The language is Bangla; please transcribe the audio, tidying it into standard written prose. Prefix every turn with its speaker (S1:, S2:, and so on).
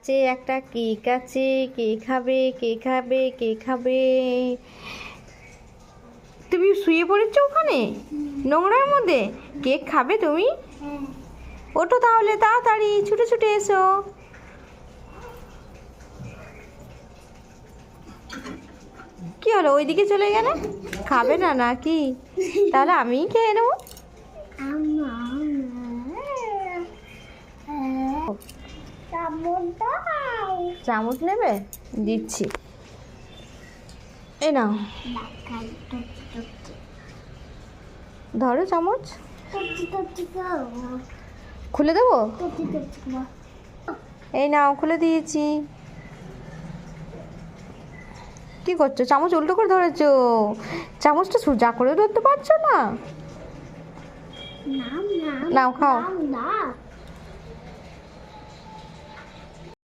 S1: আছে, একটা কেক আছে। কে খাবে, কে খাবে, কে খাবে? তুমি শুয়ে পড়েছো ওখানে নোংরার মধ্যে? কেক খাবে তুমি? ওঠো তাহলে, তাড়াতাড়ি ছুটে ছুটে এসো। কি হলো, ওইদিকে চলে গেলে? খাবে না নাকি? তাহলে আমিই খেয়ে নেবো। চামচ নেবে? দিচ্ছি, এ নাও, ধরো চামচ। খুলে দেবো? এই নাও, খুলে দিয়েছি। কি করছো? চামচ উল্টো করে ধরেছো। চামচটা সোজা করে ধরতে পারছো না? নাও, খাও।